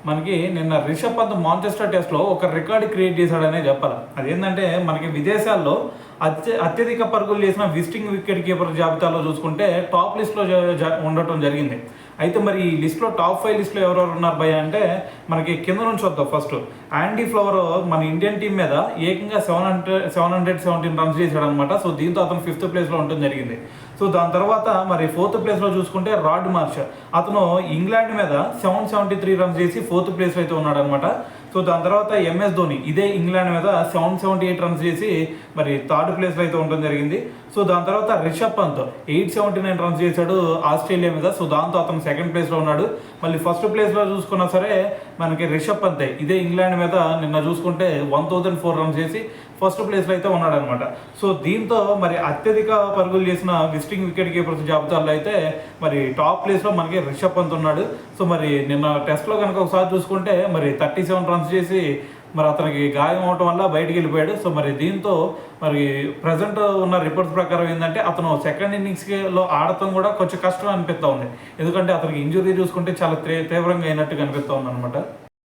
మనకి నిన్న రిషబ్ పంత్ మాంచెస్టర్ టెస్ట్లో ఒక రికార్డ్ క్రియేట్ చేశాడనే చెప్పాలి. అదేంటంటే మనకి విదేశాల్లో అత్యధిక పరుగులు చేసిన విజిటింగ్ వికెట్ కీపర్ జాబితాలో చూసుకుంటే టాప్ లిస్ట్లో ఉండటం జరిగింది. అయితే మరి ఈ లిస్ట్లో టాప్ 5 లిస్ట్లో ఎవరెవరు ఉన్నారు భయ అంటే మనకి కింద నుంచి వద్దాం. ఫస్ట్ యాండీ ఫ్లవర్ మన ఇండియన్ టీం మీద ఏకంగా 717 రన్స్ చేశాడు అనమాట. సో దీంతో అతను 5th ప్లేస్లో ఉండటం జరిగింది. సో దాని తర్వాత మరి 4th ప్లేస్లో చూసుకుంటే రాడ్ మార్ష్, అతను ఇంగ్లాండ్ మీద 773 రన్స్ చేసి 4th ప్లేస్లో అయితే ఉన్నాడు అనమాట. సో దాని తర్వాత ఎంఎస్ ధోని ఇదే ఇంగ్లాండ్ మీద 778 రన్స్ చేసి మరి 3rd ప్లేస్లో అయితే ఉండడం జరిగింది. సో దాని తర్వాత రిషబ్ పంత్ 879 రన్స్ చేశాడు ఆస్ట్రేలియా మీద. సో దాంతో అతను 2nd ప్లేస్లో ఉన్నాడు. మళ్ళీ 1st ప్లేస్లో చూసుకున్నా సరే మనకి రిషబ్ పంత్ ఇదే ఇంగ్లాండ్ మీద నిన్న చూసుకుంటే 1004 రన్స్ చేసి 1st ప్లేస్లో అయితే ఉన్నాడు అనమాట. సో దీంతో మరి అత్యధిక పరుగులు చేసిన విజిటింగ్ వికెట్ కీపర్స్ జాబితాలో అయితే మరి టాప్ ప్లేస్లో మనకి రిషబ్ పంత్ ఉన్నాడు. సో మరి నిన్న టెస్ట్లో కనుక ఒకసారి చూసుకుంటే మరి 37 రన్స్ చేసి మరి అతనికి గాయం అవటం వల్ల బయటికి వెళ్ళిపోయాడు. సో మరి దీంతో మరి ప్రజెంట్ ఉన్న రిపోర్ట్స్ ప్రకారం ఏంటంటే అతను 2nd ఇన్నింగ్స్లో ఆడటం కూడా కొంచెం కష్టం అనిపిస్తూ ఉంది. ఎందుకంటే అతనికి ఇంజురీ చూసుకుంటే చాలా తీవ్రంగా అయినట్టుగా అనిపిస్తూ ఉంది అనమాట.